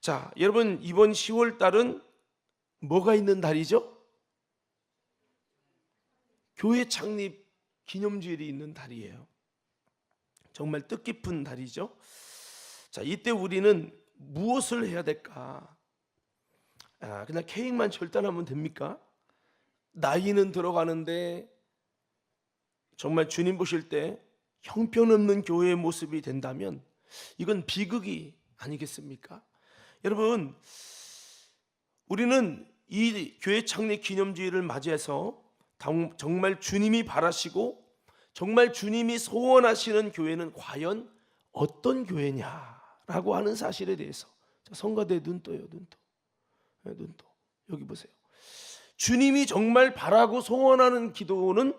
자, 여러분 이번 10월 달은 뭐가 있는 달이죠? 교회 창립 기념주일이 있는 달이에요. 정말 뜻깊은 달이죠. 자, 이때 우리는 무엇을 해야 될까? 그냥 케이크만 절단하면 됩니까? 나이는 들어가는데 정말 주님 보실 때 형편없는 교회의 모습이 된다면 이건 비극이 아니겠습니까? 여러분, 우리는 이 교회 창립 기념주일을 맞이해서 정말 주님이 바라시고 정말 주님이 소원하시는 교회는 과연 어떤 교회냐라고 하는 사실에 대해서, 자, 성가대 눈 떠요. 눈 떠. 여기 보세요. 주님이 정말 바라고 소원하는 기도는,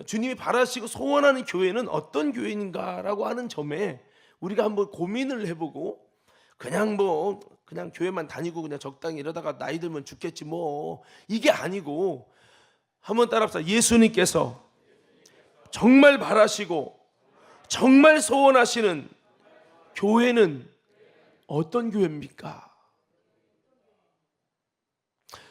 주님이 바라시고 소원하는 교회는 어떤 교회인가라고 하는 점에 우리가 한번 고민을 해보고, 그냥 교회만 다니고 그냥 적당히 이러다가 나이 들면 죽겠지 뭐, 이게 아니고 한번 따라합시다. 예수님께서 정말 바라시고 정말 소원하시는 교회는 어떤 교회입니까?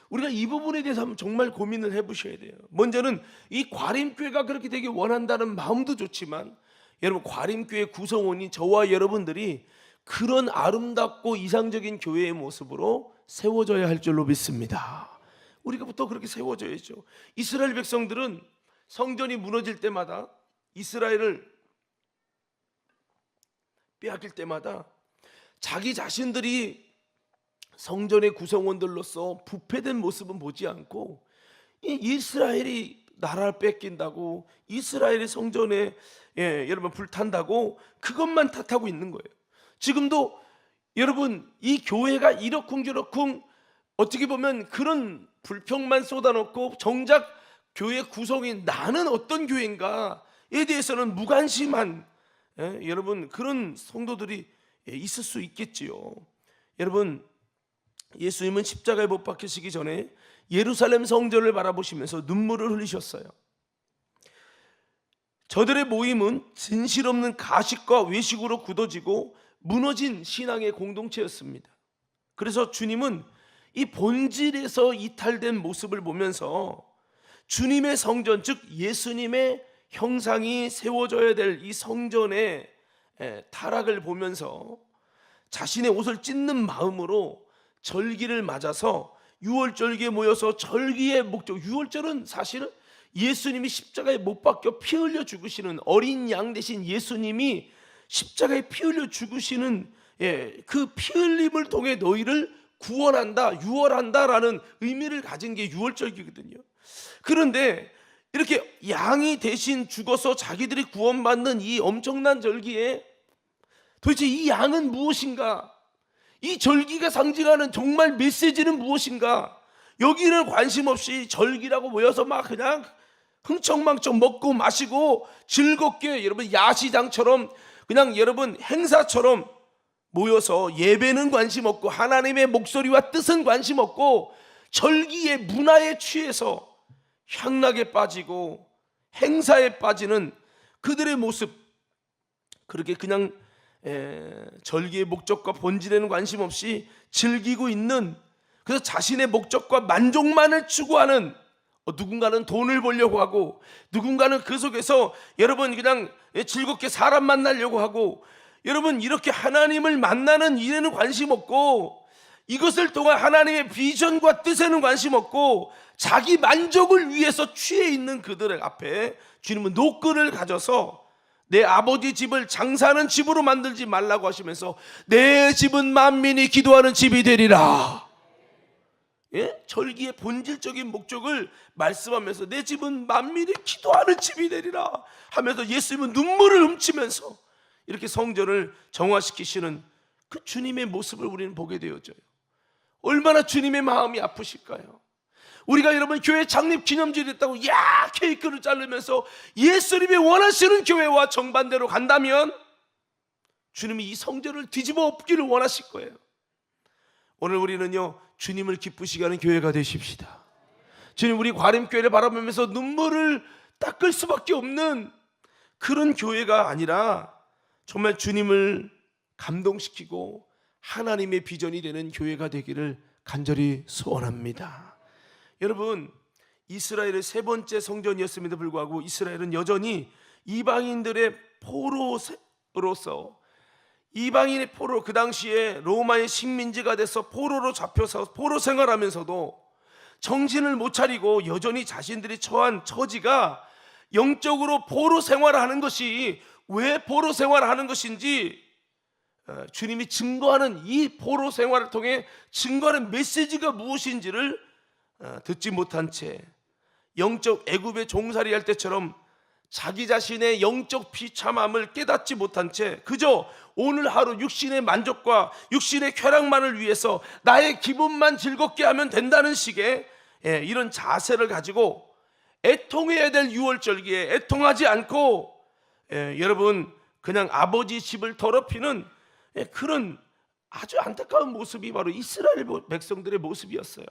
우리가 이 부분에 대해서 한번 정말 고민을 해보셔야 돼요. 먼저는 이 과림교회가 그렇게 되길 원한다는 마음도 좋지만, 여러분, 과림교회 구성원이 저와 여러분들이 그런 아름답고 이상적인 교회의 모습으로 세워져야 할 줄로 믿습니다. 우리가부터 그렇게 세워져야죠. 이스라엘 백성들은 성전이 무너질 때마다, 이스라엘을 빼앗길 때마다 자기 자신들이 성전의 구성원들로서 부패된 모습은 보지 않고, 이스라엘이 나라를 뺏긴다고, 이스라엘이 성전에 여러분 불탄다고 그것만 탓하고 있는 거예요. 지금도 여러분 이 교회가 이러쿵저러쿵 어떻게 보면 그런 불평만 쏟아놓고 정작 교회 구성인 나는 어떤 교회인가에 대해서는 무관심한 여러분 그런 성도들이 있을 수 있겠지요. 여러분, 예수님은 십자가에 못 박히시기 전에 예루살렘 성전을 바라보시면서 눈물을 흘리셨어요. 저들의 모임은 진실 없는 가식과 외식으로 굳어지고 무너진 신앙의 공동체였습니다. 그래서 주님은 이 본질에서 이탈된 모습을 보면서 주님의 성전, 즉 예수님의 형상이 세워져야 될 이 성전의 타락을 보면서 자신의 옷을 찢는 마음으로 절기를 맞아서 유월절기에 모여서 절기의 목적, 유월절은 사실은 예수님이 십자가에 못 박혀 피 흘려 죽으시는 어린 양 대신 예수님이 십자가에 피 흘려 죽으시는 그 피 흘림을 통해 너희를 구원한다, 유월한다라는 의미를 가진 게 유월절기거든요. 그런데 이렇게 양이 대신 죽어서 자기들이 구원받는 이 엄청난 절기에 도대체 이 양은 무엇인가? 이 절기가 상징하는 정말 메시지는 무엇인가? 여기는 관심 없이 절기라고 모여서 막 그냥 흥청망청 먹고 마시고 즐겁게 여러분 야시장처럼 그냥 여러분 행사처럼 모여서 예배는 관심 없고 하나님의 목소리와 뜻은 관심 없고 절기의 문화에 취해서 향락에 빠지고 행사에 빠지는 그들의 모습, 그렇게 그냥 절기의 목적과 본질에는 관심 없이 즐기고 있는, 그래서 자신의 목적과 만족만을 추구하는, 누군가는 돈을 벌려고 하고 누군가는 그 속에서 여러분 그냥 즐겁게 사람 만나려고 하고, 여러분 이렇게 하나님을 만나는 일에는 관심 없고 이것을 통한 하나님의 비전과 뜻에는 관심 없고 자기 만족을 위해서 취해 있는 그들의 앞에 주님은 노끈을 가져서 내 아버지 집을 장사하는 집으로 만들지 말라고 하시면서 내 집은 만민이 기도하는 집이 되리라. 절기의 본질적인 목적을 말씀하면서 내 집은 만민이 기도하는 집이 되리라 하면서 예수님은 눈물을 훔치면서 이렇게 성전을 정화시키시는 그 주님의 모습을 우리는 보게 되어져요. 얼마나 주님의 마음이 아프실까요? 우리가 여러분 교회 창립 기념주일이 있다고 케이크를 자르면서 예수님이 원하시는 교회와 정반대로 간다면 주님이 이 성전을 뒤집어 엎기를 원하실 거예요. 오늘 우리는요 주님을 기쁘시게 하는 교회가 되십시다. 주님, 우리 과림교회를 바라보면서 눈물을 닦을 수밖에 없는 그런 교회가 아니라 정말 주님을 감동시키고 하나님의 비전이 되는 교회가 되기를 간절히 소원합니다. 여러분, 이스라엘의 세 번째 성전이었음에도 불구하고 이스라엘은 여전히 이방인들의 포로로서, 이방인의 포로, 그 당시에 로마의 식민지가 돼서 포로로 잡혀서 포로 생활하면서도 정신을 못 차리고 여전히 자신들이 처한 처지가 영적으로 포로 생활하는 것이 왜 포로 생활하는 것인지 주님이 증거하는, 이 포로 생활을 통해 증거하는 메시지가 무엇인지를 듣지 못한 채 영적 애굽의 종살이 할 때처럼 자기 자신의 영적 비참함을 깨닫지 못한 채 그저 오늘 하루 육신의 만족과 육신의 쾌락만을 위해서 나의 기분만 즐겁게 하면 된다는 식의 이런 자세를 가지고 애통해야 될 유월절기에 애통하지 않고 여러분 그냥 아버지 집을 더럽히는 그런 아주 안타까운 모습이 바로 이스라엘 백성들의 모습이었어요.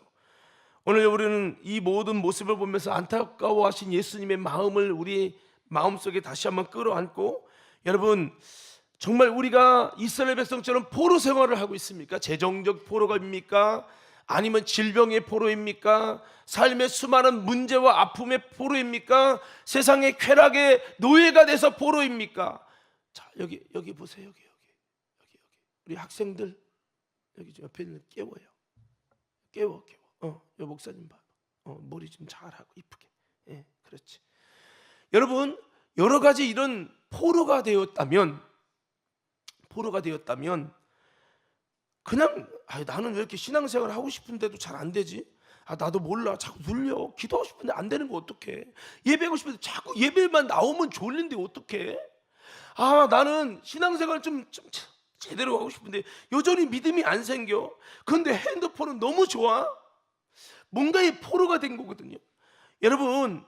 오늘 우리는 이 모든 모습을 보면서 안타까워하신 예수님의 마음을 우리 마음속에 다시 한번 끌어안고, 여러분 정말 우리가 이스라엘 백성처럼 포로 생활을 하고 있습니까? 재정적 포로가입니까? 아니면 질병의 포로입니까? 삶의 수많은 문제와 아픔의 포로입니까? 세상의 쾌락의 노예가 돼서 포로입니까? 자, 여기 보세요. 여기 우리 학생들 여기 옆에 있는 깨워요. 깨워. 여 목사님 봐. 머리 좀 잘하고 이쁘게. 그렇지. 여러분, 여러 가지 이런 포로가 되었다면 그냥 나는 왜 이렇게 신앙생활 하고 싶은데도 잘 안 되지? 나도 몰라. 자꾸 눌려. 기도하고 싶은데 안 되는 거 어떡해? 예배하고 싶은데 자꾸 예배만 나오면 졸린데 어떡해? 나는 신앙생활 좀 제대로 하고 싶은데 여전히 믿음이 안 생겨. 그런데 핸드폰은 너무 좋아. 뭔가의 포로가 된 거거든요. 여러분,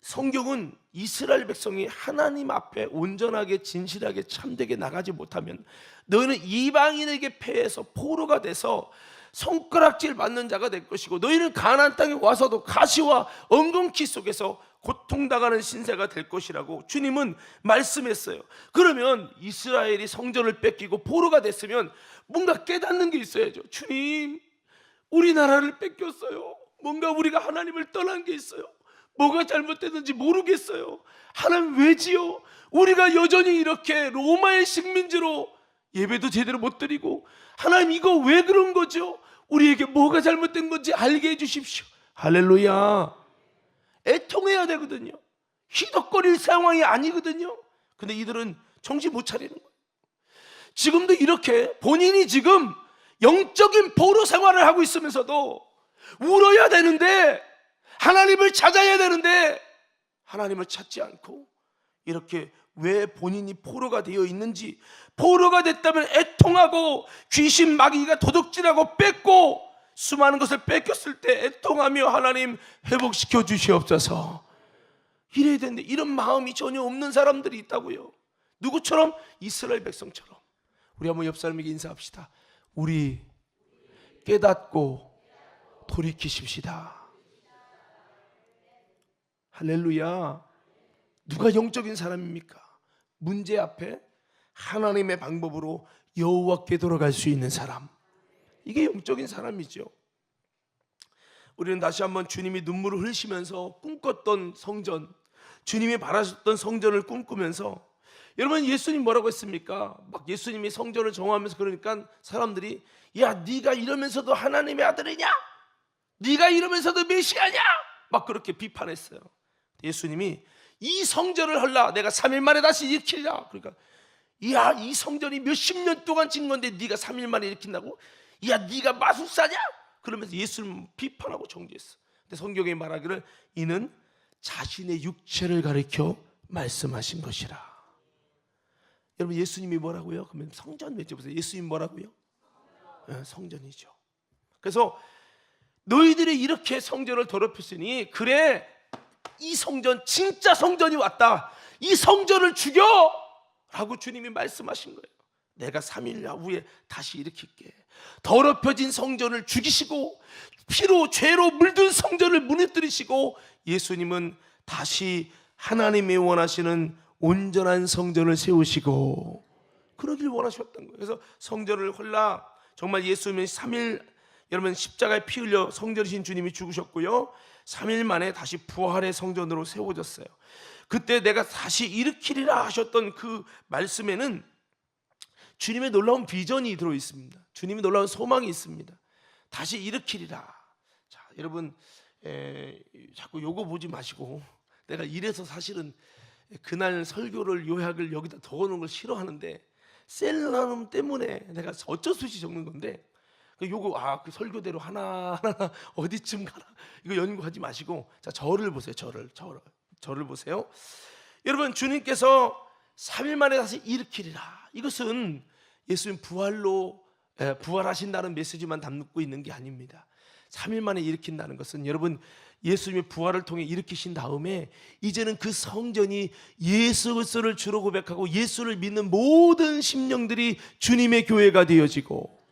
성경은 이스라엘 백성이 하나님 앞에 온전하게 진실하게 참되게 나가지 못하면 너희는 이방인에게 패해서 포로가 돼서 손가락질 받는 자가 될 것이고 너희는 가나안 땅에 와서도 가시와 엉겅퀴 속에서 고통당하는 신세가 될 것이라고 주님은 말씀했어요. 그러면 이스라엘이 성전을 뺏기고 포로가 됐으면 뭔가 깨닫는 게 있어야죠. 주님, 우리나라를 뺏겼어요. 뭔가 우리가 하나님을 떠난 게 있어요. 뭐가 잘못됐는지 모르겠어요. 하나님 왜지요? 우리가 여전히 이렇게 로마의 식민지로 예배도 제대로 못 드리고, 하나님 이거 왜 그런 거죠? 우리에게 뭐가 잘못된 건지 알게 해주십시오. 할렐루야. 애통해야 되거든요. 희덕거릴 상황이 아니거든요. 근데 이들은 정신 못 차리는 거예요. 지금도 이렇게 본인이 지금 영적인 포로 생활을 하고 있으면서도 울어야 되는데, 하나님을 찾아야 되는데 하나님을 찾지 않고 이렇게 왜 본인이 포로가 되어 있는지, 포로가 됐다면 애통하고 귀신 마귀가 도둑질하고 뺏고 수많은 것을 뺏겼을 때 애통하며 하나님 회복시켜 주시옵소서 이래야 되는데, 이런 마음이 전혀 없는 사람들이 있다고요. 누구처럼? 이스라엘 백성처럼. 우리 한번 옆 사람에게 인사합시다. 우리 깨닫고 돌이키십시다. 할렐루야. 누가 영적인 사람입니까? 문제 앞에 하나님의 방법으로 여호와께 돌아갈 수 있는 사람, 이게 영적인 사람이죠. 우리는 다시 한번 주님이 눈물을 흘리시면서 꿈꿨던 성전, 주님이 바라셨던 성전을 꿈꾸면서, 여러분 예수님 뭐라고 했습니까? 막 예수님이 성전을 정하면서 그러니까 사람들이 야, 네가 이러면서도 하나님의 아들이냐? 네가 이러면서도 메시아냐? 막 그렇게 비판했어요. 예수님이 이 성전을 헐라 내가 3일 만에 다시 일으키리라. 그러니까 야, 이 성전이 몇십 년 동안 짓는 건데 네가 3일 만에 일으킨다고? 야, 네가 마술사냐? 그러면서 예수를 비판하고 정죄했어. 근데 성경에 말하기를 이는 자신의 육체를 가리켜 말씀하신 것이라. 여러분 예수님이 뭐라고요? 그러면 성전 맺어보세요. 예수님 뭐라고요? 성전이죠. 그래서 너희들이 이렇게 성전을 더럽혔으니 그래, 이 성전 진짜 성전이 왔다. 이 성전을 죽여! 라고 주님이 말씀하신 거예요. 내가 3일 후에 다시 일으킬게. 더럽혀진 성전을 죽이시고 피로 죄로 물든 성전을 무너뜨리시고 예수님은 다시 하나님이 원하시는 온전한 성전을 세우시고 그러길 원하셨던 거예요. 그래서 성전을 헐라 정말 예수님이 3일 여러분 십자가에 피 흘려 성전이신 주님이 죽으셨고요. 3일 만에 다시 부활의 성전으로 세워졌어요. 그때 내가 다시 일으키리라 하셨던 그 말씀에는 주님의 놀라운 비전이 들어 있습니다. 주님의 놀라운 소망이 있습니다. 다시 일으키리라. 자, 여러분 자꾸 요거 보지 마시고, 내가 이래서 사실은 그날 설교를 요약을 여기다 적어놓은 걸 싫어하는데 셀러름 때문에 내가 어쩔 수 없이 적는 건데, 요거 그 설교대로 하나 어디쯤 가나 이거 연구하지 마시고, 자 저를 보세요. 저를 보세요. 여러분, 주님께서 3일 만에 다시 일으키리라. 이것은 예수님 부활하신다는 메시지만 담고 있는 게 아닙니다. 3일 만에 일으킨다는 것은 여러분 예수님의 부활을 통해 일으키신 다음에 이제는 그 성전이 예수 그리스도를 주로 고백하고 예수를 믿는 모든 심령들이 주님의 교회가 되어지고,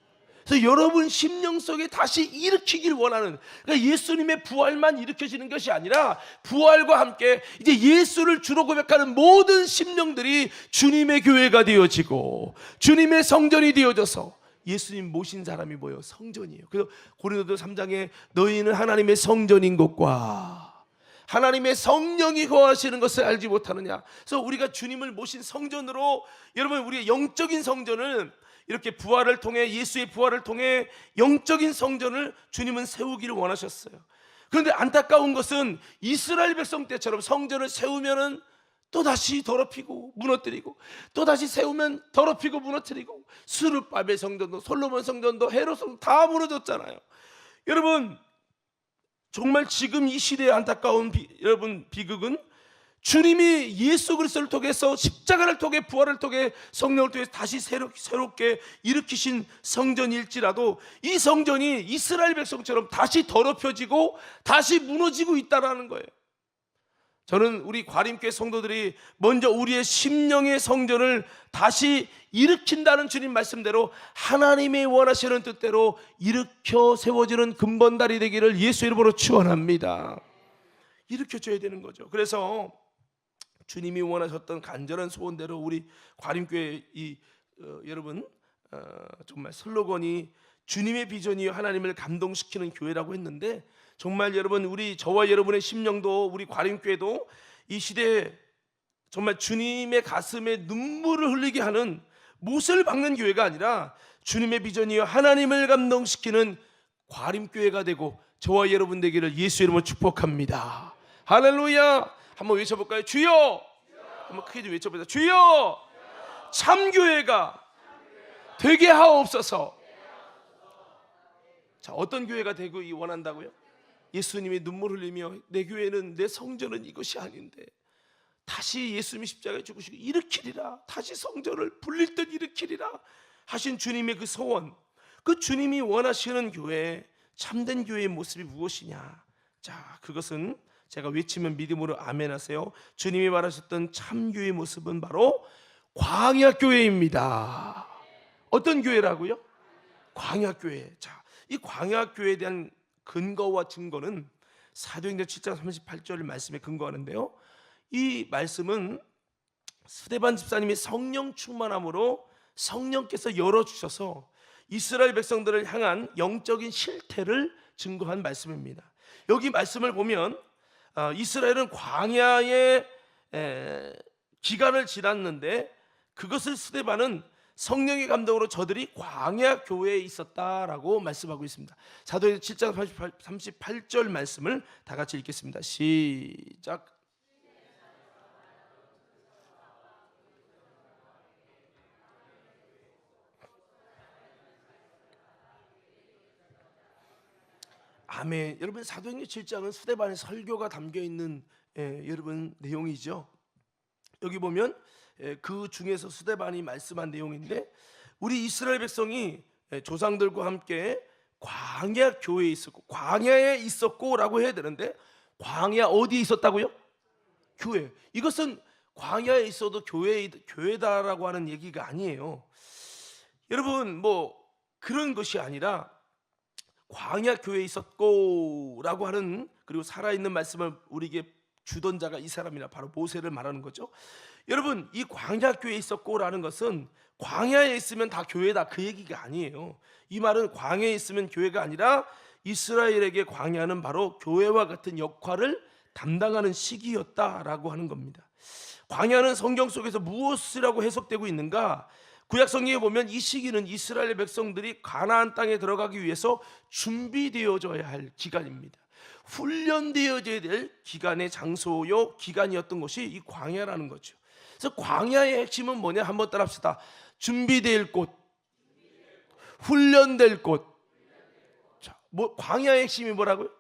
그래서 여러분 심령 속에 다시 일으키길 원하는, 그러니까 예수님의 부활만 일으켜지는 것이 아니라 부활과 함께 이제 예수를 주로 고백하는 모든 심령들이 주님의 교회가 되어지고 주님의 성전이 되어져서 예수님 모신 사람이 뭐예요? 성전이에요. 그래서 고린도서 3장에 너희는 하나님의 성전인 것과 하나님의 성령이 거하시는 것을 알지 못하느냐. 그래서 우리가 주님을 모신 성전으로, 여러분 우리의 영적인 성전을 이렇게 부활을 통해, 예수의 부활을 통해 영적인 성전을 주님은 세우기를 원하셨어요. 그런데 안타까운 것은 이스라엘 백성 때처럼 성전을 세우면은 또다시 더럽히고 무너뜨리고, 또다시 세우면 더럽히고 무너뜨리고, 스룹바벨 성전도 솔로몬 성전도 헤롯 성전도 다 무너졌잖아요. 여러분 정말 지금 이 시대의 안타까운 여러분 비극은 주님이 예수 그리스도를 통해서 십자가를 통해 부활을 통해 성령을 통해 다시 새롭게 일으키신 성전일지라도 이 성전이 이스라엘 백성처럼 다시 더럽혀지고 다시 무너지고 있다는 거예요. 저는 우리 과림교회 성도들이 먼저 우리의 심령의 성전을 다시 일으킨다는 주님 말씀대로 하나님의 원하시는 뜻대로 일으켜 세워지는 근본다리 되기를 예수 이름으로 축원합니다. 일으켜줘야 되는 거죠. 그래서 주님이 원하셨던 간절한 소원대로 우리 과림교회 여러분 정말 슬로건이 주님의 비전이요 하나님을 감동시키는 교회라고 했는데, 정말 여러분 저와 여러분의 심령도 우리 과림교회도 이 시대에 정말 주님의 가슴에 눈물을 흘리게 하는 못을 박는 교회가 아니라 주님의 비전이요 하나님을 감동시키는 과림교회가 되고 저와 여러분 되기를 예수 이름으로 축복합니다. 할렐루야. 한번 외쳐볼까요? 주여. 한번 크게 좀 외쳐보자. 주여. 참교회가 되게 하옵소서. 자, 어떤 교회가 되고 원한다고요? 예수님이 눈물 흘리며 내 교회는, 내 성전은 이것이 아닌데 다시 예수님이 십자가에 죽으시고 일으키리라, 다시 성전을 불릴 듯 일으키리라 하신 주님의 그 소원, 그 주님이 원하시는 교회, 참된 교회의 모습이 무엇이냐? 자, 그것은 제가 외치면 믿음으로 아멘 하세요. 주님이 말하셨던 참교회의 모습은 바로 광야교회입니다. 어떤 교회라고요? 광야교회. 자, 이 광야교회에 대한 근거와 증거는 사도행전 7장 38절 말씀에 근거하는데요, 이 말씀은 스데반 집사님이 성령 충만함으로 성령께서 열어주셔서 이스라엘 백성들을 향한 영적인 실태를 증거한 말씀입니다. 여기 말씀을 보면 이스라엘은 광야의 기간을 지났는데 그것을 스데반은 성령의 감동으로 저들이 광야 교회에 있었다라고 말씀하고 있습니다. 사도행전 7장 38절 말씀을 다 같이 읽겠습니다. 시작. 아멘. 여러분 사도행전 7장은 스데반의 설교가 담겨 있는 여러분 내용이죠. 여기 보면 그 중에서 스데반이 말씀한 내용인데, 우리 이스라엘 백성이 조상들과 함께 광야 교회에 있었고, 광야에 있었고라고 해야 되는데, 광야 어디에 있었다고요? 교회. 이것은 광야에 있어도 교회다라고 하는 얘기가 아니에요. 여러분 뭐 그런 것이 아니라 광야 교회에 있었고라고 하는, 그리고 살아있는 말씀을 우리에게 주던 자가 이 사람이라 바로 모세를 말하는 거죠. 여러분 이 광야 교회에 있었고라는 것은 광야에 있으면 다 교회다 그 얘기가 아니에요. 이 말은 광야에 있으면 교회가 아니라 이스라엘에게 광야는 바로 교회와 같은 역할을 담당하는 시기였다라고 하는 겁니다. 광야는 성경 속에서 무엇이라고 해석되고 있는가? 구약 성경에 보면 이 시기는 이스라엘 백성들이 가나안 땅에 들어가기 위해서 준비되어져야 할 기간입니다. 훈련되어져야 될 기간의 장소요 기간이었던 것이 이 광야라는 거죠. 그래서 광야의 핵심은 뭐냐? 한번 따라합시다. 준비될 곳, 훈련될 곳. 자, 광야의 핵심이 뭐라고요?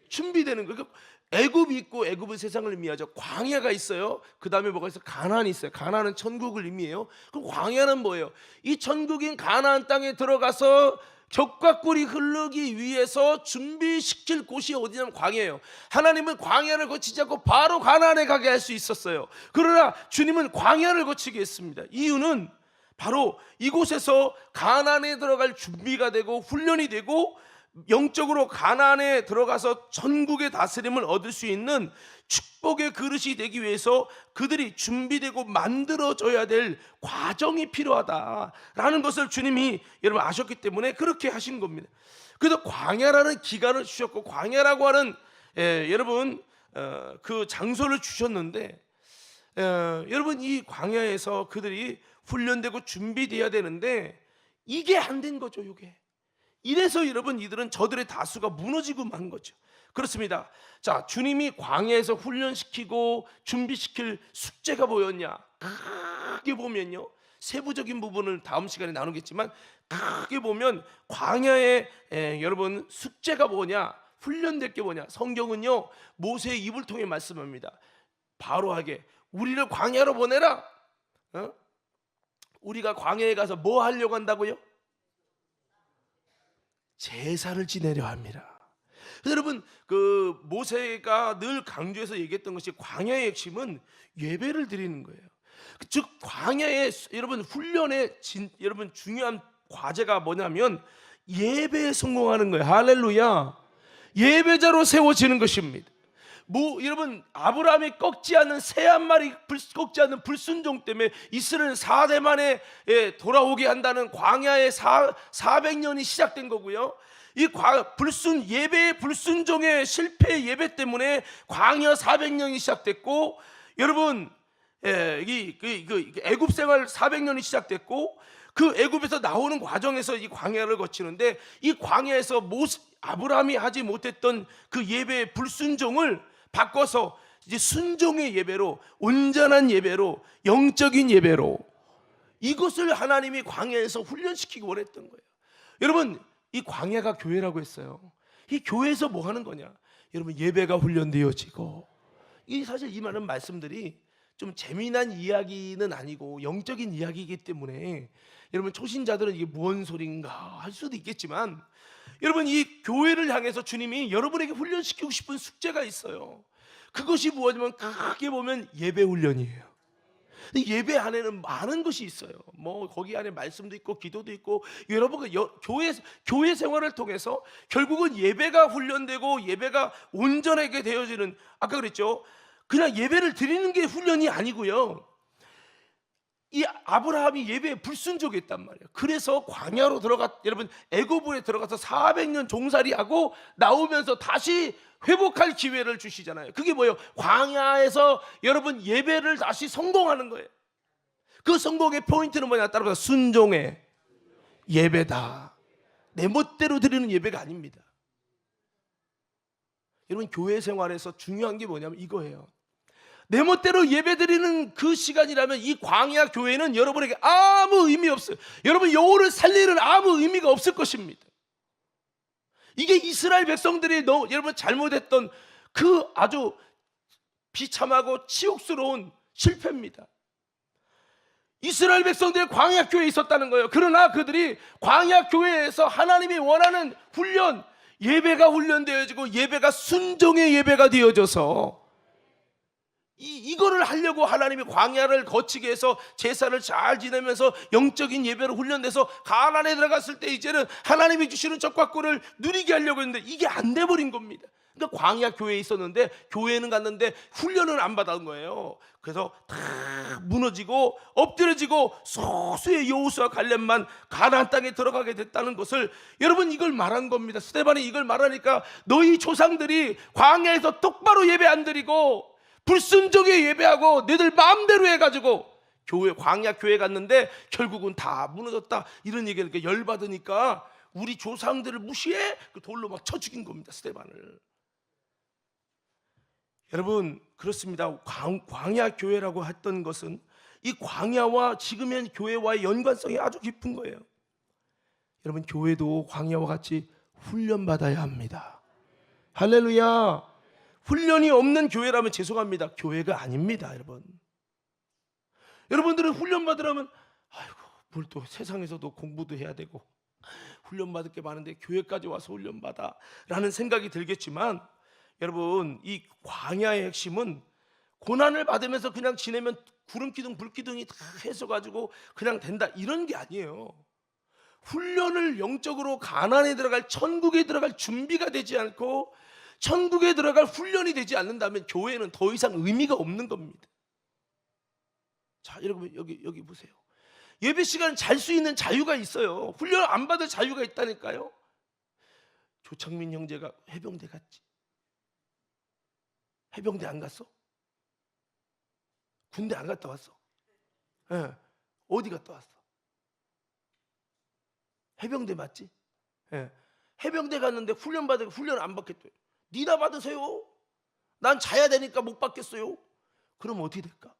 준비되는 거. 그러니까 애굽이 있고 애굽은 세상을 의미하죠. 광야가 있어요. 그 다음에 뭐가 있어요? 가나안이 있어요. 가나안은 천국을 의미해요. 그럼 광야는 뭐예요? 이 천국인 가나안 땅에 들어가서 젖과 꿀이 흐르기 위해서 준비시킬 곳이 어디냐면 광야예요. 하나님은 광야를 거치지 않고 바로 가나안에 가게 할 수 있었어요. 그러나 주님은 광야를 거치게 했습니다. 이유는 바로 이곳에서 가나안에 들어갈 준비가 되고 훈련이 되고 영적으로 가나안에 들어가서 천국의 다스림을 얻을 수 있는 축복의 그릇이 되기 위해서 그들이 준비되고 만들어져야 될 과정이 필요하다라는 것을 주님이 여러분 아셨기 때문에 그렇게 하신 겁니다. 그래서 광야라는 기간을 주셨고 광야라고 하는 여러분 그 장소를 주셨는데 여러분 이 광야에서 그들이 훈련되고 준비되어야 되는데 이게 안 된 거죠. 이게 이래서 여러분 이들은 저들의 다수가 무너지고 만 거죠. 그렇습니다. 자, 주님이 광야에서 훈련시키고 준비시킬 숙제가 뭐였냐? 크게 보면요, 세부적인 부분을 다음 시간에 나누겠지만 크게 보면 광야의 여러분 숙제가 뭐냐? 훈련될 게 뭐냐? 성경은요 모세의 입을 통해 말씀합니다. 바로하게 우리를 광야로 보내라. 우리가 광야에 가서 뭐 하려고 한다고요? 제사를 지내려 합니다. 여러분 그 모세가 늘 강조해서 얘기했던 것이 광야의 핵심은 예배를 드리는 거예요. 즉 광야의 여러분 훈련의 여러분 중요한 과제가 뭐냐면 예배에 성공하는 거예요. 할렐루야. 예배자로 세워지는 것입니다. 여러분 아브라함이 꺾지 않는 새 한 마리 꺾지 않는 불순종 때문에 이스라엘 4대 만에 돌아오게 한다는 광야의 400년이 시작된 거고요. 이 예배의 불순종의 실패 예배 때문에 광야 400년이 시작됐고, 여러분 애굽 생활 400년이 시작됐고, 그 애굽에서 나오는 과정에서 이 광야를 거치는데 이 광야에서 아브라함이 하지 못했던 그 예배의 불순종을 바꿔서 이제 순종의 예배로, 온전한 예배로, 영적인 예배로, 이것을 하나님이 광야에서 훈련시키기 원했던 거예요. 여러분 이 광야가 교회라고 했어요. 이 교회에서 뭐 하는 거냐? 여러분 예배가 훈련되어지고, 사실 이 많은 말씀들이 좀 재미난 이야기는 아니고 영적인 이야기이기 때문에 여러분 초신자들은 이게 뭔 소린가 할 수도 있겠지만, 여러분 이 교회를 향해서 주님이 여러분에게 훈련시키고 싶은 숙제가 있어요. 그것이 무엇이냐면 크게 보면 예배 훈련이에요. 예배 안에는 많은 것이 있어요. 뭐 거기 안에 말씀도 있고 기도도 있고, 여러분 교회 생활을 통해서 결국은 예배가 훈련되고 예배가 온전하게 되어지는, 아까 그랬죠, 그냥 예배를 드리는 게 훈련이 아니고요, 이 아브라함이 예배에 불순종했단 말이에요. 그래서 광야로 여러분 애굽에 들어가서 400년 종살이하고 나오면서 다시 회복할 기회를 주시잖아요. 그게 뭐예요? 광야에서 여러분 예배를 다시 성공하는 거예요. 그 성공의 포인트는 뭐냐? 따라서 순종의 예배다. 내 멋대로 드리는 예배가 아닙니다. 여러분 교회 생활에서 중요한 게 뭐냐면 이거예요. 내 멋대로 예배드리는 그 시간이라면 이 광야 교회는 여러분에게 아무 의미 없어요. 여러분 영혼을 살리는 아무 의미가 없을 것입니다. 이게 이스라엘 백성들이 여러분 잘못했던 그 아주 비참하고 치욕스러운 실패입니다. 이스라엘 백성들이 광야 교회에 있었다는 거예요. 그러나 그들이 광야 교회에서 하나님이 원하는 훈련, 예배가 훈련되어지고 예배가 순종의 예배가 되어져서 이거를 하려고 하나님이 광야를 거치게 해서 제사를 잘 지내면서 영적인 예배로 훈련돼서 가나안에 들어갔을 때 이제는 하나님이 주시는 젖과 꿀을 누리게 하려고 했는데 이게 안 돼버린 겁니다. 그러니까 광야 교회에 있었는데 교회는 갔는데 훈련을 안 받은 거예요. 그래서 다 무너지고 엎드려지고 소수의 여호수아 갈렙만 가나안 땅에 들어가게 됐다는 것을, 여러분 이걸 말한 겁니다. 스데반이 이걸 말하니까 너희 조상들이 광야에서 똑바로 예배 안 드리고 불순종에 예배하고 너희들 마음대로 해가지고 교회, 광야 교회 갔는데 결국은 다 무너졌다, 이런 얘기를 열받으니까 우리 조상들을 무시해? 그 돌로 막 쳐 죽인 겁니다, 스데반을. 여러분 그렇습니다. 광야 교회라고 했던 것은 이 광야와 지금의 교회와의 연관성이 아주 깊은 거예요. 여러분 교회도 광야와 같이 훈련받아야 합니다. 할렐루야. 훈련이 없는 교회라면 죄송합니다, 교회가 아닙니다. 여러분들은 훈련 받으려면 아이고 뭘 또 세상에서도 공부도 해야 되고 훈련 받을 게 많은데 교회까지 와서 훈련 받아 라는 생각이 들겠지만, 여러분 이 광야의 핵심은 고난을 받으면서 그냥 지내면 구름기둥 불기둥이 다 해서가지고 그냥 된다, 이런 게 아니에요. 훈련을 영적으로 가나안에 들어갈, 천국에 들어갈 준비가 되지 않고 천국에 들어갈 훈련이 되지 않는다면 교회는 더 이상 의미가 없는 겁니다. 자, 여러분 여기 보세요. 예배 시간 잘 수 있는 자유가 있어요. 훈련 안 받을 자유가 있다니까요. 조창민 형제가 해병대 갔지. 해병대 안 갔어? 군대 안 갔다 왔어? 네. 어디 갔다 왔어? 해병대 맞지? 네. 해병대 갔는데 훈련 안 받겠대요. 니나 받으세요. 난 자야 되니까 못 받겠어요. 그럼 어떻게 될까?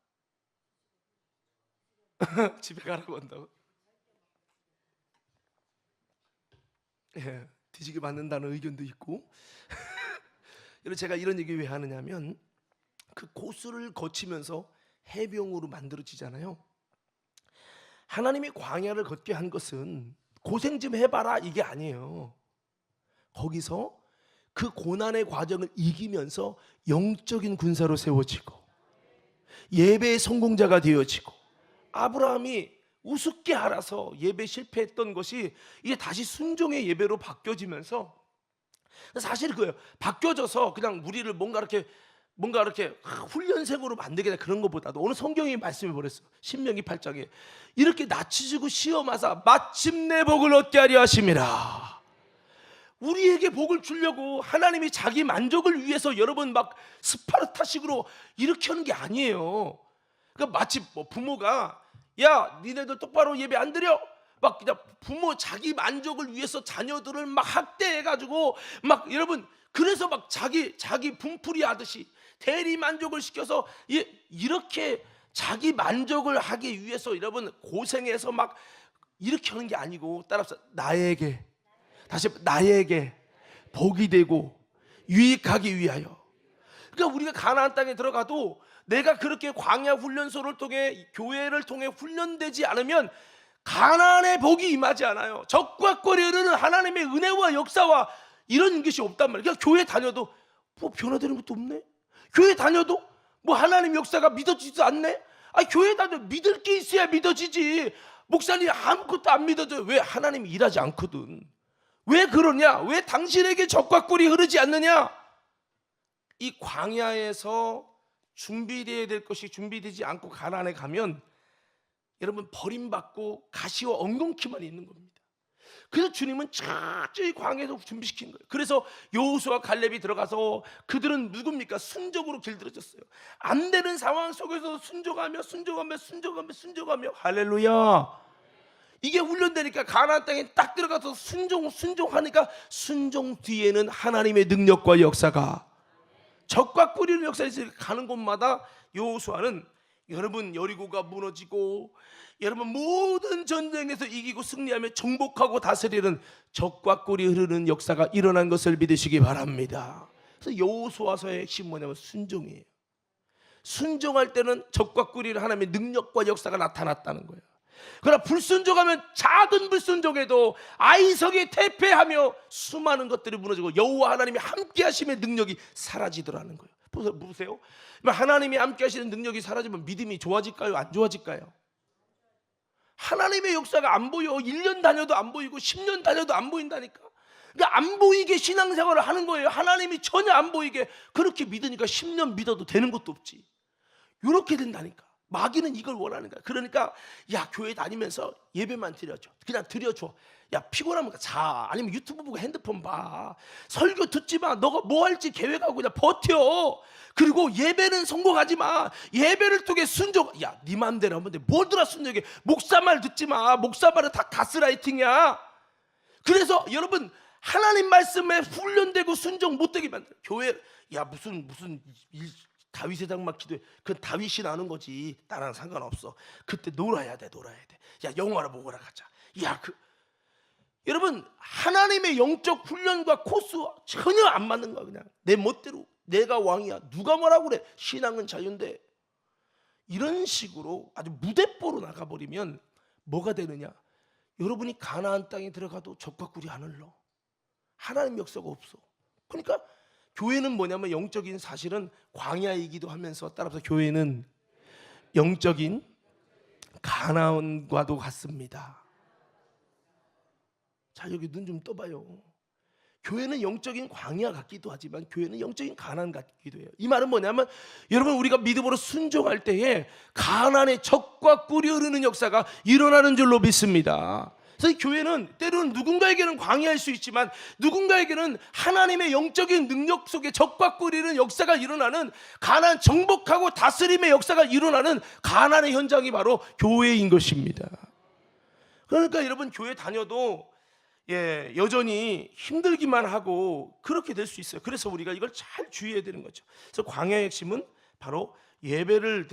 집에 가라고 한다고? 예, 뒤지게 맞는다는 의견도 있고. 여러분 제가 이런 얘기 왜 하느냐면, 그 고수를 거치면서 해병으로 만들어지잖아요. 하나님이 광야를 걷게 한 것은 고생 좀 해봐라 이게 아니에요. 거기서 그 고난의 과정을 이기면서 영적인 군사로 세워지고 예배의 성공자가 되어지고, 아브라함이 우습게 알아서 예배 실패했던 것이 이게 다시 순종의 예배로 바뀌어지면서, 사실 그거예요. 바뀌어져서 그냥 우리를 뭔가 이렇게 훈련생으로 만들게 그런 것보다도 오늘 성경이 말씀해 버렸어. 신명기 8장에 이렇게 낮추시고 시험하사 마침내 복을 얻게 하려 하심이라. 우리에게 복을 주려고 하나님이 자기 만족을 위해서 여러분 막 스파르타식으로 이렇게 하는 게 아니에요. 그러니까 마치 뭐 부모가 야 니네들 똑바로 예배 안 드려? 막 그냥 부모 자기 만족을 위해서 자녀들을 막 학대해가지고 막 여러분 그래서 막 자기 분풀이 하듯이 대리 만족을 시켜서 이렇게 자기 만족을 하기 위해서 여러분 고생해서 막 이렇게 하는 게 아니고, 따라서 나에게 복이 되고 유익하기 위하여. 그러니까 우리가 가나안 땅에 들어가도 내가 그렇게 광야 훈련소를 통해 교회를 통해 훈련되지 않으면 가나안의 복이 임하지 않아요. 적과 꼴이 흐르는 하나님의 은혜와 역사와 이런 것이 없단 말이에요. 그러니까 교회 다녀도 뭐 변화되는 것도 없네. 교회 다녀도 뭐 하나님 역사가 믿어지지도 않네. 교회 다녀도 믿을 게 있어야 믿어지지. 목사님 아무것도 안 믿어져요. 왜? 하나님이 일하지 않거든. 왜 그러냐? 왜 당신에게 적과 꼴이 흐르지 않느냐? 이 광야에서 준비되어야 될 것이 준비되지 않고 가나안에 가면 여러분 버림받고 가시와 엉겅퀴만 있는 겁니다. 그래서 주님은 철저히 광야에서 준비시킨 거예요. 그래서 여호수아 갈렙이 들어가서 그들은 누굽니까? 순종으로 길들여졌어요. 안 되는 상황 속에서 순종하며 할렐루야. 이게 훈련되니까 가나안 땅에 딱 들어가서 순종하니까 순종 뒤에는 하나님의 능력과 역사가, 적과 꿀이는 역사에 가는 곳마다 여호수아는 여러분 여리고가 무너지고 여러분 모든 전쟁에서 이기고 승리하며 정복하고 다스리는 적과 꿀이 흐르는 역사가 일어난 것을 믿으시기 바랍니다. 그래서 여호수아서의 핵심 뭐냐면 순종이에요. 순종할 때는 적과 꿀이 하나님의 능력과 역사가 나타났다는 거예요. 그러나 불순종하면 작은 불순종에도 아이성에 퇴폐하며 수많은 것들이 무너지고 여호와 하나님이 함께 하심의 능력이 사라지더라는 거예요. 보세요. 하나님이 함께 하시는 능력이 사라지면 믿음이 좋아질까요? 안 좋아질까요? 하나님의 역사가 안 보여. 1년 다녀도 안 보이고 10년 다녀도 안 보인다니까. 그러니까 안 보이게 신앙생활을 하는 거예요. 하나님이 전혀 안 보이게. 그렇게 믿으니까 10년 믿어도 되는 것도 없지. 이렇게 된다니까. 마귀는 이걸 원하는 거야. 그러니까 야, 교회 다니면서 예배만 드려줘. 그냥 드려줘. 야, 피곤하면 자. 아니면 유튜브 보고 핸드폰 봐. 설교 듣지 마. 너가 뭐 할지 계획하고 그냥 버텨. 그리고 예배는 성공하지 마. 예배를 통해 순종. 야, 네 맘대로 하면 돼. 뭘 들어 순종해. 목사 말 듣지 마. 목사 말은 다 가스라이팅이야. 그래서 여러분, 하나님 말씀에 훈련되고 순종 못되게 만들어. 교회, 야, 무슨 다윗의 장막 기도해. 그건 다윗이 나는 거지. 나랑 상관없어. 그때 놀아야 돼. 야, 영화를 보거나 가자. 야, 여러분, 하나님의 영적 훈련과 코스와 전혀 안 맞는 거야. 그냥 내 멋대로. 내가 왕이야. 누가 뭐라고 그래. 신앙은 자유인데. 이런 식으로 아주 무대뽀로 나가버리면 뭐가 되느냐. 여러분이 가나안 땅에 들어가도 적과 꿀이 안 흘러. 하나님 역사가 없어. 그러니까 교회는 뭐냐면 영적인, 사실은 광야이기도 하면서, 따라서 교회는 영적인 가나안과도 같습니다. 자, 여기 눈 좀 떠봐요. 교회는 영적인 광야 같기도 하지만 교회는 영적인 가나안 같기도 해요. 이 말은 뭐냐면, 여러분, 우리가 믿음으로 순종할 때에 가나안의 적과 꿀이 흐르는 역사가 일어나는 줄로 믿습니다. 그래서 이 교회는 때로는 누군가에게는 광야일 수 있지만 누군가에게는 하나님의 영적인 능력 속에 적과 꿀이는 역사가 일어나는, 가나안 정복하고 다스림의 역사가 일어나는 가나안의 현장이 바로 교회인 것입니다. 그러니까 여러분, 교회 다녀도 여전히 힘들기만 하고 그렇게 될 수 있어요. 그래서 우리가 이걸 잘 주의해야 되는 거죠. 그래서 광야의 핵심은 바로 예배를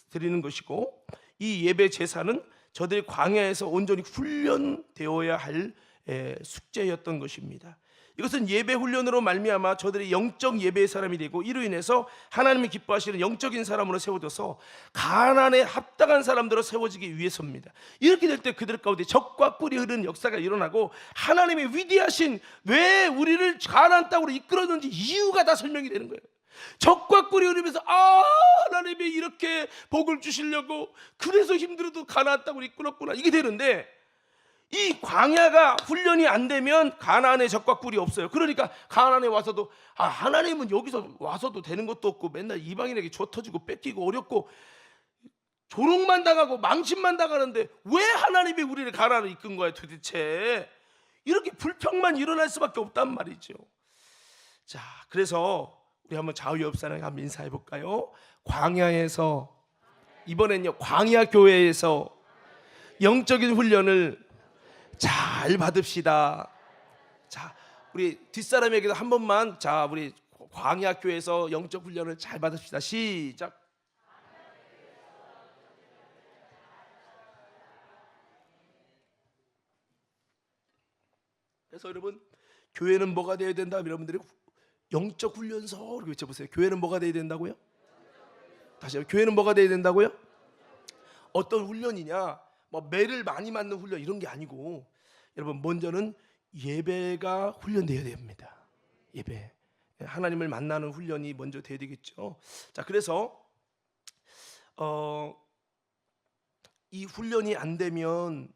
드리는 것이고, 이 예배 제사는 저들이 광야에서 온전히 훈련되어야 할 숙제였던 것입니다. 이것은 예배 훈련으로 말미암아 저들이 영적 예배의 사람이 되고, 이로 인해서 하나님이 기뻐하시는 영적인 사람으로 세워져서 가나안에 합당한 사람들로 세워지기 위해서입니다. 이렇게 될 때 그들 가운데 적과 꿀이 흐르는 역사가 일어나고, 하나님의 위대하신, 왜 우리를 가나안 땅으로 이끌었는지 이유가 다 설명이 되는 거예요. 적과 꿀이 흐르면서 하나님이 이렇게 복을 주시려고 그래서 힘들어도 가나안 땅으로 이끌었구나, 이게 되는데, 이 광야가 훈련이 안 되면 가나안에 적과 꿀이 없어요. 그러니까 가나안에 와서도 하나님은 여기서 와서도 되는 것도 없고 맨날 이방인에게 줘 터지고 뺏기고 어렵고 조롱만 당하고 망신만 당하는데 왜 하나님이 우리를 가나안으로 이끈 거야 도대체. 이렇게 불평만 일어날 수밖에 없단 말이죠. 자, 그래서 우리 한번 좌우 옆 사람에게 한번 인사해 볼까요? 광야에서, 이번엔요 광야 교회에서 영적인 훈련을 잘 받읍시다. 자, 우리 뒷사람에게도 한 번만, 자, 우리 광야 교회에서 영적 훈련을 잘 받읍시다. 시작. 그래서 여러분, 교회는 뭐가 되어야 된다? 여러분들이 영적 훈련소 이렇게 외쳐보세요. 교회는 뭐가 되어야 된다고요? 다시요. 교회는 뭐가 되어야 된다고요? 어떤 훈련이냐? 뭐 매를 많이 맞는 훈련 이런 게 아니고, 여러분, 먼저는 예배가 훈련되어야 됩니다. 예배, 하나님을 만나는 훈련이 먼저 돼야 되겠죠. 자, 그래서 이 훈련이 안 되면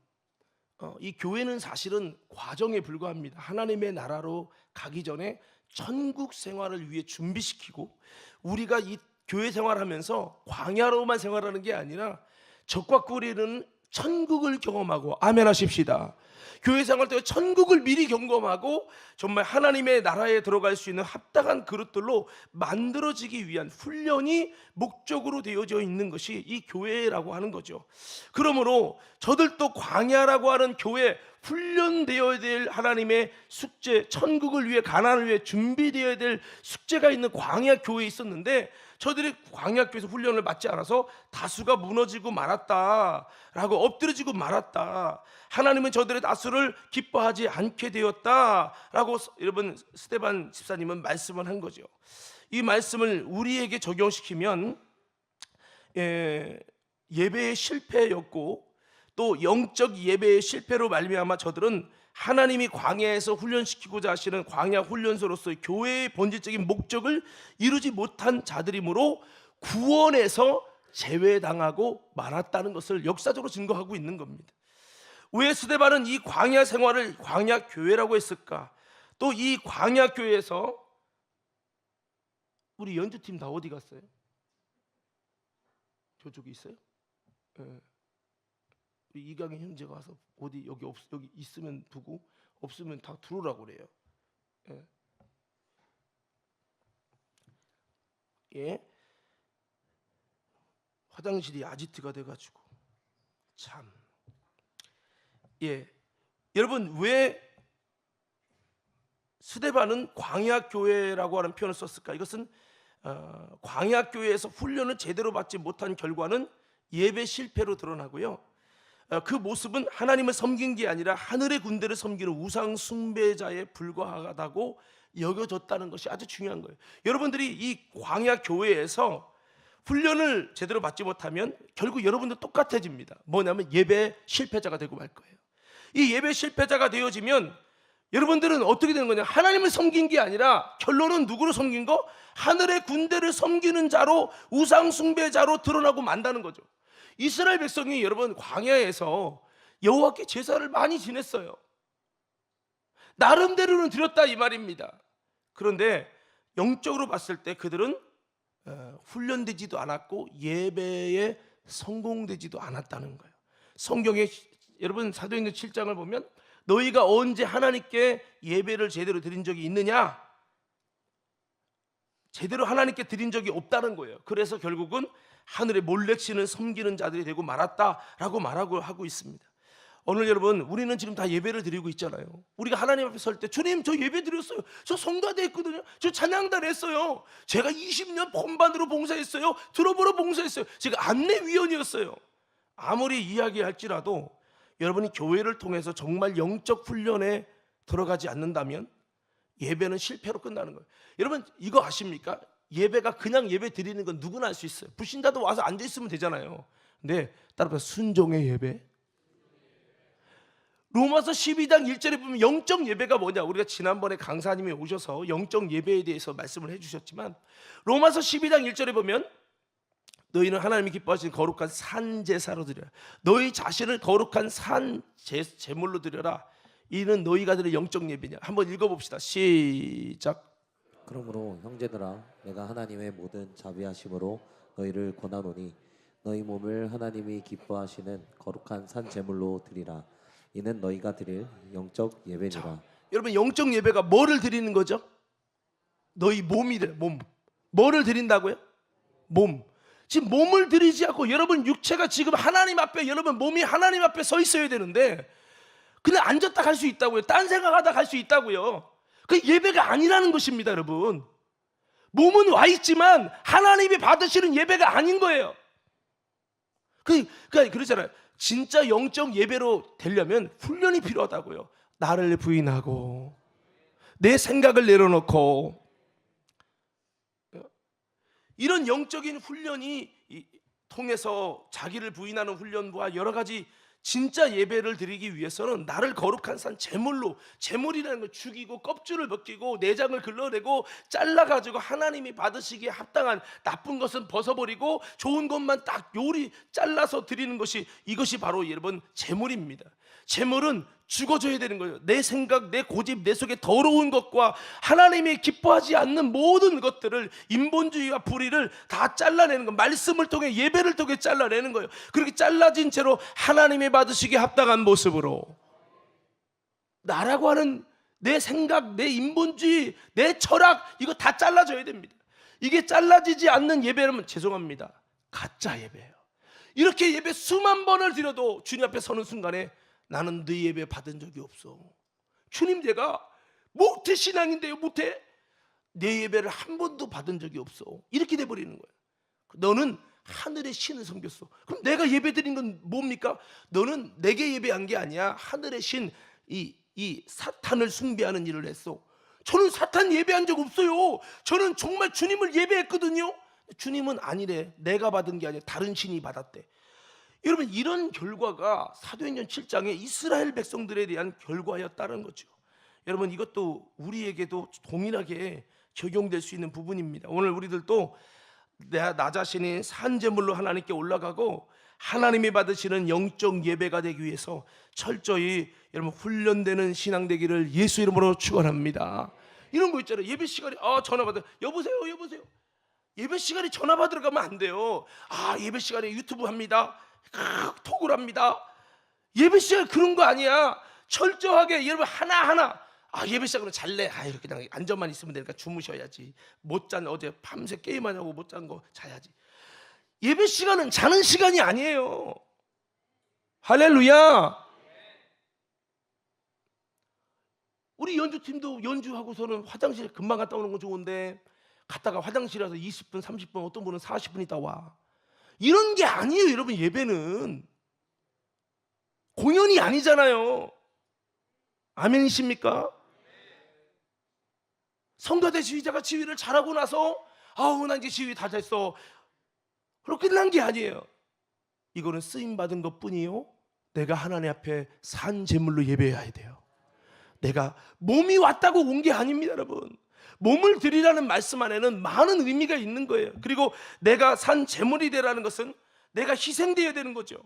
이 교회는 사실은 과정에 불과합니다. 하나님의 나라로 가기 전에 천국 생활을 위해 준비시키고, 우리가 이 교회 생활하면서 광야로만 생활하는 게 아니라 적과 꿀이는 천국을 경험하고, 아멘 하십시다. 교회 생활 때 천국을 미리 경험하고 정말 하나님의 나라에 들어갈 수 있는 합당한 그릇들로 만들어지기 위한 훈련이 목적으로 되어져 있는 것이 이 교회라고 하는 거죠. 그러므로 저들도 광야라고 하는 교회, 훈련되어야 될 하나님의 숙제, 천국을 위해, 가나안을 위해 준비되어야 될 숙제가 있는 광야 교회에 있었는데, 저들이 광야 교회에서 훈련을 받지 않아서 다수가 무너지고 말았다라고, 엎드려지고 말았다. 하나님은 저들의 다수를 기뻐하지 않게 되었다라고 여러분 스데반 집사님은 말씀을 한 거죠. 이 말씀을 우리에게 적용시키면 예배의 실패였고, 또 영적 예배의 실패로 말미암아 저들은 하나님이 광야에서 훈련시키고자 하시는 광야 훈련소로서의 교회의 본질적인 목적을 이루지 못한 자들이므로 구원에서 제외당하고 말았다는 것을 역사적으로 증거하고 있는 겁니다. 왜 스데반은 이 광야 생활을 광야 교회라고 했을까? 또 이 광야교회에서 우리 연주팀 다 어디 갔어요? 저쪽에 있어요? 예. 우리 이강인 형제가 와서 어디 여기 여기 있으면 두고 없으면 다 들어오라고 그래요. 예. 예. 화장실이 아지트가 돼가지고 참. 예. 여러분, 왜 스데반은 광야교회라고 하는 표현을 썼을까? 이것은 광야교회에서 훈련을 제대로 받지 못한 결과는 예배 실패로 드러나고요, 그 모습은 하나님을 섬긴 게 아니라 하늘의 군대를 섬기는 우상 숭배자에 불과하다고 여겨졌다는 것이 아주 중요한 거예요. 여러분들이 이 광야교회에서 훈련을 제대로 받지 못하면 결국 여러분도 똑같아집니다. 뭐냐면 예배 실패자가 되고 말 거예요. 이 예배 실패자가 되어지면 여러분들은 어떻게 되는 거냐? 하나님을 섬긴 게 아니라 결론은 누구를 섬긴 거? 하늘의 군대를 섬기는 자로, 우상 숭배자로 드러나고 만다는 거죠. 이스라엘 백성이 여러분 광야에서 여호와께 제사를 많이 지냈어요. 나름대로는 드렸다 이 말입니다. 그런데 영적으로 봤을 때 그들은 훈련되지도 않았고 예배에 성공되지도 않았다는 거예요. 성경에 여러분 사도행전 7장을 보면 너희가 언제 하나님께 예배를 제대로 드린 적이 있느냐? 제대로 하나님께 드린 적이 없다는 거예요. 그래서 결국은 하늘의 몰렉신을 섬기는 자들이 되고 말았다라고 말하고 하고 있습니다. 오늘 여러분, 우리는 지금 다 예배를 드리고 있잖아요. 우리가 하나님 앞에 설 때 주님 저 예배 드렸어요. 저 성가대 했거든요. 저 찬양단 했어요. 제가 20년 본반으로 봉사했어요. 들어보러 봉사했어요. 제가 안내위원이었어요. 아무리 이야기할지라도 여러분이 교회를 통해서 정말 영적 훈련에 들어가지 않는다면 예배는 실패로 끝나는 거예요. 여러분 이거 아십니까? 예배가 그냥 예배 드리는 건 누구나 할 수 있어요. 불신자도 와서 앉아있으면 되잖아요. 근데 따라서 순종의 예배, 로마서 12장 1절에 보면 영적 예배가 뭐냐? 우리가 지난번에 강사님이 오셔서 영적 예배에 대해서 말씀을 해주셨지만 로마서 12장 1절에 보면 너희는 하나님이 기뻐하시는 거룩한 산 제사로 드려라. 너희 자신을 거룩한 산 제물로 드려라. 이는 너희가 드릴 영적 예배냐. 한번 읽어봅시다. 시작. 그러므로 형제들아, 내가 하나님의 모든 자비하심으로 너희를 권하노니 너희 몸을 하나님이 기뻐하시는 거룩한 산 제물로 드리라. 이는 너희가 드릴 영적 예배니라. 자, 여러분 영적 예배가 뭐를 드리는 거죠? 너희 몸이래. 몸. 뭐를 드린다고요? 몸. 지금 몸을 드리지 않고 여러분 육체가 지금 하나님 앞에, 여러분 몸이 하나님 앞에 서 있어야 되는데 그냥 앉았다 갈 수 있다고요. 딴 생각하다 갈 수 있다고요. 그 예배가 아니라는 것입니다, 여러분. 몸은 와 있지만 하나님이 받으시는 예배가 아닌 거예요. 그러니까 그러잖아요. 진짜 영적 예배로 되려면 훈련이 필요하다고요. 나를 부인하고 내 생각을 내려놓고, 이런 영적인 훈련이 통해서 자기를 부인하는 훈련과 여러 가지 진짜 예배를 드리기 위해서는 나를 거룩한 산 제물로, 제물이라는 걸 죽이고 껍질을 벗기고 내장을 걸러내고 잘라가지고 하나님이 받으시기에 합당한 나쁜 것은 벗어버리고 좋은 것만 딱 요리 잘라서 드리는 것이, 이것이 바로 여러분 제물입니다. 제물은 죽어줘야 되는 거예요. 내 생각, 내 고집, 내 속에 더러운 것과 하나님이 기뻐하지 않는 모든 것들을, 인본주의와 불의를 다 잘라내는 거, 말씀을 통해 예배를 통해 잘라내는 거예요. 그렇게 잘라진 채로 하나님이 받으시기에 합당한 모습으로 나라고 하는 내 생각, 내 인본주의, 내 철학, 이거 다 잘라줘야 됩니다. 이게 잘라지지 않는 예배라면 죄송합니다, 가짜 예배예요. 이렇게 예배 수만 번을 드려도 주님 앞에 서는 순간에 나는 네 예배 받은 적이 없어. 주님, 내가 모태 신앙인데요, 모태 내 예배를 한 번도 받은 적이 없어. 이렇게 돼버리는 거예요. 너는 하늘의 신을 섬겼어. 그럼 내가 예배 드린 건 뭡니까? 너는 내게 예배한 게 아니야. 하늘의 신, 이 사탄을 숭배하는 일을 했어. 저는 사탄 예배한 적 없어요. 저는 정말 주님을 예배했거든요. 주님은 아니래. 내가 받은 게 아니라 다른 신이 받았대. 여러분, 이런 결과가 사도행전 7장의 이스라엘 백성들에 대한 결과였다는 거죠. 여러분, 이것도 우리에게도 동일하게 적용될 수 있는 부분입니다. 오늘 우리들도 나 자신이 산 제물로 하나님께 올라가고 하나님이 받으시는 영적 예배가 되기 위해서 철저히 여러분 훈련되는 신앙 되기를 예수 이름으로 축원합니다. 이런 거 있잖아요. 예배 시간에 전화 받아. 여보세요. 예배 시간에 전화 받으러 가면 안 돼요. 예배 시간에 유튜브 합니다. 톡을 합니다. 예배 시간 그런 거 아니야. 철저하게 여러분 하나하나 예배 시작으로 잘래. 그냥 앉아만 있으면 되니까 주무셔야지. 못 잔 어제 밤새 게임하냐고 못 잔 거 자야지. 예배 시간은 자는 시간이 아니에요. 할렐루야. 우리 연주팀도 연주하고서는 화장실 금방 갔다 오는 건 좋은데 갔다가 화장실에 와서 20분 30분 어떤 분은 40분 있다 와. 이런 게 아니에요. 여러분 예배는 공연이 아니잖아요. 아멘이십니까? 성가대 지휘자가 지휘를 잘하고 나서 나 이제 지휘 다 됐어. 그렇게 끝난 게 아니에요. 이거는 쓰임받은 것뿐이요, 내가 하나님 앞에 산 제물로 예배해야 돼요. 내가 몸이 왔다고 온 게 아닙니다. 여러분, 몸을 드리라는 말씀 안에는 많은 의미가 있는 거예요. 그리고 내가 산 제물이 되라는 것은 내가 희생되어야 되는 거죠.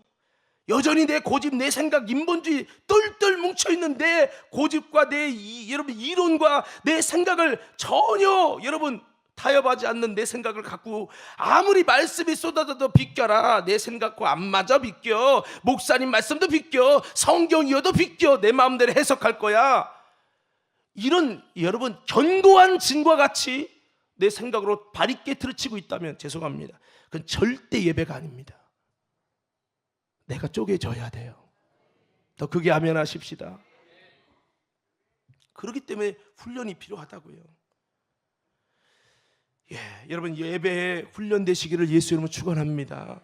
여전히 내 고집, 내 생각, 인본주의 똘똘 뭉쳐있는 내 고집과 내 여러분 이론과 내 생각을 전혀 여러분 타협하지 않는 내 생각을 갖고 아무리 말씀이 쏟아져도 비껴라. 내 생각과 안 맞아 비껴. 목사님 말씀도 비껴. 성경이어도 비껴. 내 마음대로 해석할 거야. 이런 여러분 견고한 진과 같이 내 생각으로 발이 깨트려치고 있다면 죄송합니다. 그건 절대 예배가 아닙니다. 내가 쪼개져야 돼요. 더 크게 아멘 하십시다. 그렇기 때문에 훈련이 필요하다고요. 여러분 예배에 훈련되시기를 예수 이름으로 축원합니다.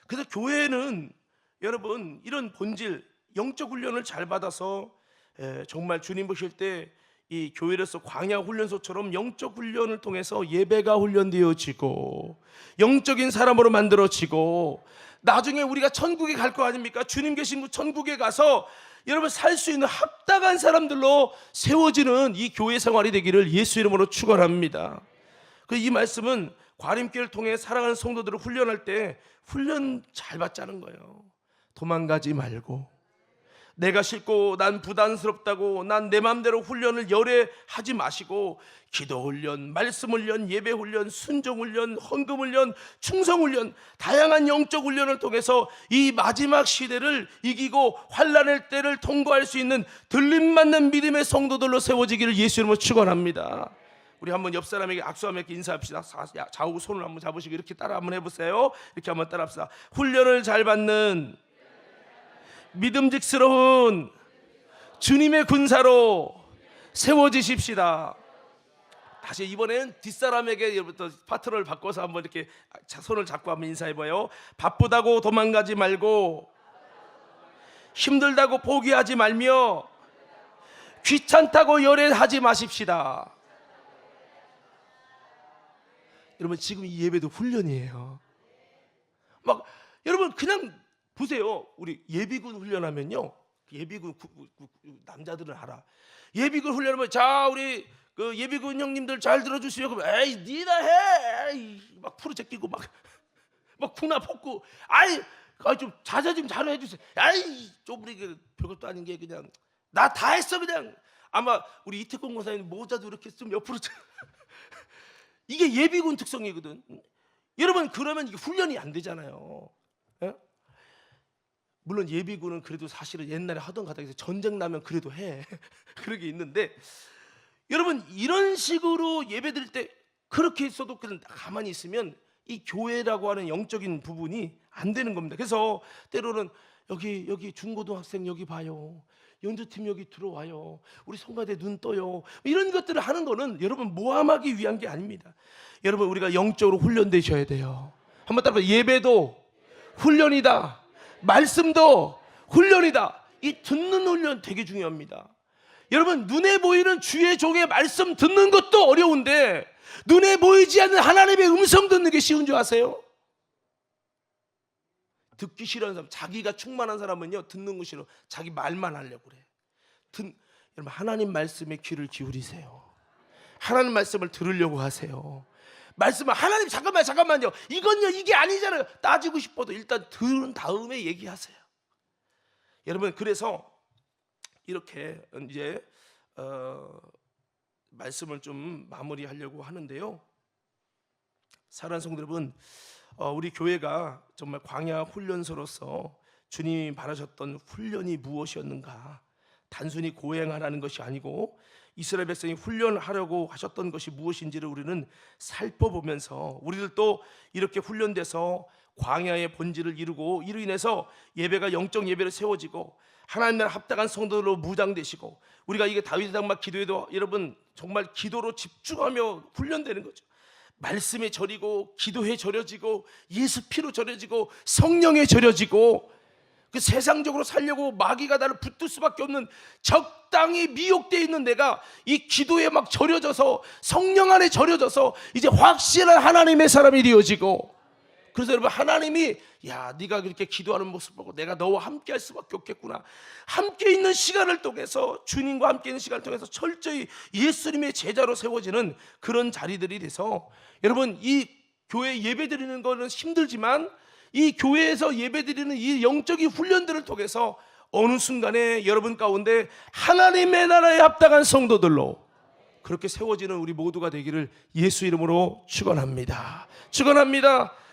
그래서 교회는 여러분 이런 본질 영적 훈련을 잘 받아서 정말 주님 보실 때 이 교회로서 광야 훈련소처럼 영적 훈련을 통해서 예배가 훈련되어지고 영적인 사람으로 만들어지고 나중에 우리가 천국에 갈 거 아닙니까? 주님 계신 천국에 가서 여러분 살 수 있는 합당한 사람들로 세워지는 이 교회 생활이 되기를 예수 이름으로 축원합니다. 이 말씀은 과림교를 통해 사랑하는 성도들을 훈련할 때 훈련 잘 받자는 거예요. 도망가지 말고, 내가 싫고 난 부담스럽다고 난 내 마음대로 훈련을 열애하지 마시고 기도 훈련, 말씀 훈련, 예배 훈련, 순종 훈련, 헌금 훈련, 충성 훈련, 다양한 영적 훈련을 통해서 이 마지막 시대를 이기고 환난의 때를 통과할 수 있는 들림 맞는 믿음의 성도들로 세워지기를 예수 이름으로 축원합니다. 우리 한번 옆 사람에게 악수하며 이렇게 인사합시다. 좌우 손을 한번 잡으시고 이렇게 따라 한번 해보세요. 이렇게 한번 따라합시다. 훈련을 잘 받는 믿음직스러운 주님의 군사로 세워지십시다. 다시 이번엔 뒷사람에게 파트너를 바꿔서 한번 이렇게 손을 잡고 한번 인사해봐요. 바쁘다고 도망가지 말고, 힘들다고 포기하지 말며, 귀찮다고 열애하지 마십시다. 여러분 지금 이 예배도 훈련이에요. 여러분 그냥 보세요. 우리 예비군 훈련하면요, 예비군 남자들은 알아. 예비군 훈련하면 자 우리 그 예비군 형님들 잘 들어주세요. 그럼 에이 니나 해. 에이, 막 풀을 제끼고 막 풍나 벗고 좀 자세 좀 잘 해주세요. 좀 우리 별것도 아닌 게 그냥 나 다 했어 그냥. 아마 우리 이태권 권사님 모자도 이렇게 좀 옆으로 이게 예비군 특성이거든. 여러분 그러면 이게 훈련이 안 되잖아요. 물론 예비군은 그래도 사실은 옛날에 하던 가닥에서 전쟁 나면 그래도 해. 그런 게 있는데 여러분 이런 식으로 예배 드릴 때 그렇게 있어도 그냥 가만히 있으면 이 교회라고 하는 영적인 부분이 안 되는 겁니다. 그래서 때로는 여기 중고등학생 여기 봐요. 연주팀 여기 들어와요. 우리 성가대 눈 떠요. 이런 것들을 하는 거는 여러분 모함하기 위한 게 아닙니다. 여러분 우리가 영적으로 훈련되셔야 돼요. 한번 따라서 예배도 훈련이다. 말씀도 훈련이다. 이 듣는 훈련 되게 중요합니다. 여러분 눈에 보이는 주의 종의 말씀 듣는 것도 어려운데 눈에 보이지 않는 하나님의 음성 듣는 게 쉬운 줄 아세요? 듣기 싫어하는 사람, 자기가 충만한 사람은요 듣는 거 싫어. 자기 말만 하려고 그래. 여러분 하나님 말씀에 귀를 기울이세요. 하나님 말씀을 들으려고 하세요. 말씀을 하나님 잠깐만요. 이건요 이게 아니잖아요. 따지고 싶어도 일단 들은 다음에 얘기하세요. 여러분 그래서 이렇게 이제 말씀을 좀 마무리하려고 하는데요. 사랑하는 성도 여러분, 우리 교회가 정말 광야 훈련소로서 주님이 바라셨던 훈련이 무엇이었는가? 단순히 고행하라는 것이 아니고 이스라엘 백성이 훈련하려고 하셨던 것이 무엇인지를 우리는 살펴보면서 우리들도 이렇게 훈련돼서 광야의 본질을 이루고 이로 인해서 예배가 영적 예배로 세워지고 하나님 나라 합당한 성도들로 무장되시고 우리가 이게 다윗의 장막 기도에도 여러분 정말 기도로 집중하며 훈련되는 거죠. 말씀에 절이고 기도에 절여지고 예수 피로 절여지고 성령에 절여지고 그 세상적으로 살려고 마귀가 나를 붙들 수밖에 없는 적당히 미혹되어 있는 내가 이 기도에 막 절여져서 성령 안에 절여져서 이제 확실한 하나님의 사람이 되어지고 그래서 여러분 하나님이 야 네가 그렇게 기도하는 모습 보고 내가 너와 함께 할 수밖에 없겠구나. 함께 있는 시간을 통해서 주님과 함께 있는 시간을 통해서 철저히 예수님의 제자로 세워지는 그런 자리들이 돼서 여러분 이 교회 예배 드리는 거는 힘들지만 이 교회에서 예배드리는 이 영적인 훈련들을 통해서 어느 순간에 여러분 가운데 하나님의 나라에 합당한 성도들로 그렇게 세워지는 우리 모두가 되기를 예수 이름으로 축원합니다. 축원합니다.